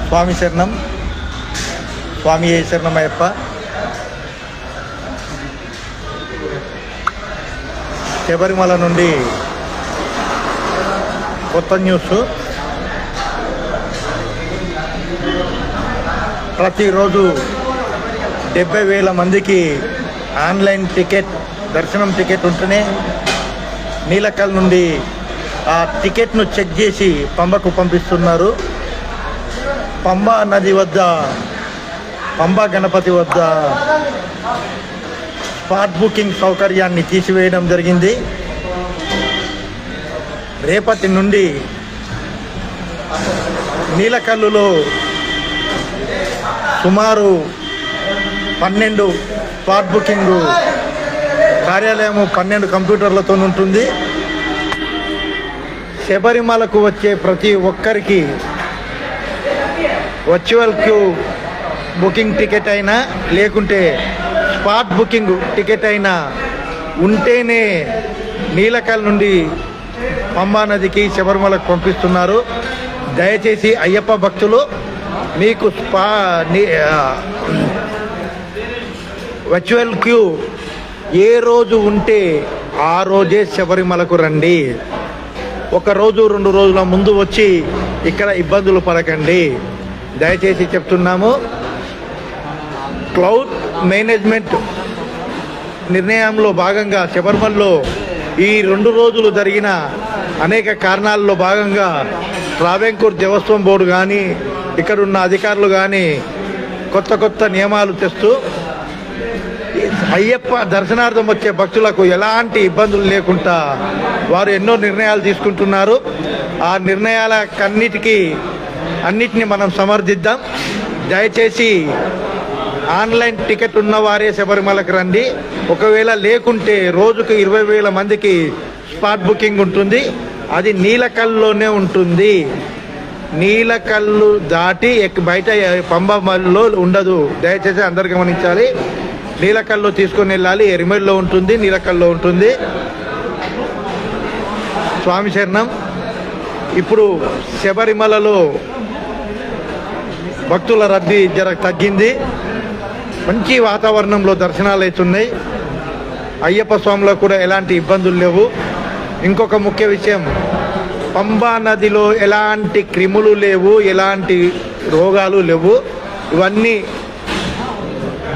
స్వామి శరణం. స్వామి శరణమయ్యప్ప. శబరిమల నుండి కొత్త న్యూస్. ప్రతిరోజు 70,000 మందికి ఆన్లైన్ టికెట్, దర్శనం టికెట్ ఉంటేనే నీలకల్ నుండి ఆ టికెట్ను చెక్ చేసి పంబకు పంపిస్తున్నారు. పంబా నది వద్ద, పంబా గణపతి వద్ద స్పాట్ బుకింగ్ సౌకర్యాన్ని తీసివేయడం జరిగింది. రేపటి నుండి నీలకల్లులో సుమారు 12 స్పాట్ బుకింగ్ కార్యాలయము 12 కంప్యూటర్లతో ఉంటుంది. శబరిమలకు వచ్చే ప్రతి ఒక్కరికి వర్చువల్ క్యూ బుకింగ్ టికెట్ అయినా లేకుంటే స్పాట్ బుకింగ్ టికెట్ అయినా ఉంటేనే నీలకల్ నుండి పంబా నదికి శబరిమలకు పంపిస్తున్నారు. దయచేసి అయ్యప్ప భక్తులు మీకు వర్చువల్ క్యూ ఏ రోజు ఉంటే ఆ రోజే శబరిమలకు రండి. ఒక రోజు 2 రోజుల ముందు వచ్చి ఇక్కడ ఇబ్బందులు పడకండి. దయచేసి చెప్తున్నాము. క్లౌడ్ మేనేజ్మెంట్ నిర్ణయంలో భాగంగా శబరిమలలో ఈ 2 రోజులు జరిగిన అనేక కారణాల్లో భాగంగా ట్రావెంకూర్ దేవస్వం బోర్డు కానీ ఇక్కడున్న అధికారులు కానీ కొత్త నియమాలు తెస్తూ అయ్యప్ప దర్శనార్థం వచ్చే భక్తులకు ఎలాంటి ఇబ్బందులు లేకుండా వారు ఎన్నో నిర్ణయాలు తీసుకుంటున్నారు. ఆ అన్నిటినీ మనం సమర్థిద్దాం. దయచేసి ఆన్లైన్ టికెట్ ఉన్నవారే శబరిమలకు రండి. ఒకవేళ లేకుంటే రోజుకు 20,000 మందికి స్పాట్ బుకింగ్ ఉంటుంది. అది నీలకల్లోనే ఉంటుంది. నీలకల్లు దాటి బయట పంబలో ఉండదు. దయచేసి అందరు గమనించాలి. నీలకల్లో తీసుకొని వెళ్ళాలి. ఎరిమెల్లో ఉంటుంది, నీలకల్లో ఉంటుంది. స్వామి శరణం. ఇప్పుడు శబరిమలలో భక్తుల రద్దీ తగ్గింది. మంచి వాతావరణంలో దర్శనాలు అవుతున్నాయి. అయ్యప్ప స్వామిలో కూడా ఎలాంటి ఇబ్బందులు లేవు. ఇంకొక ముఖ్య విషయం, పంబా నదిలో ఎలాంటి క్రిములు లేవు, ఎలాంటి రోగాలు లేవు. ఇవన్నీ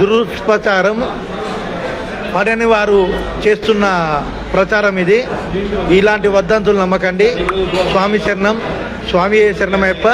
దుష్ప్రచారం, పడని వారు చేస్తున్న ప్రచారం ఇది. ఇలాంటి వదంతులు నమ్మకండి. స్వామి శరణం. స్వామి శరణమయ్యప్ప.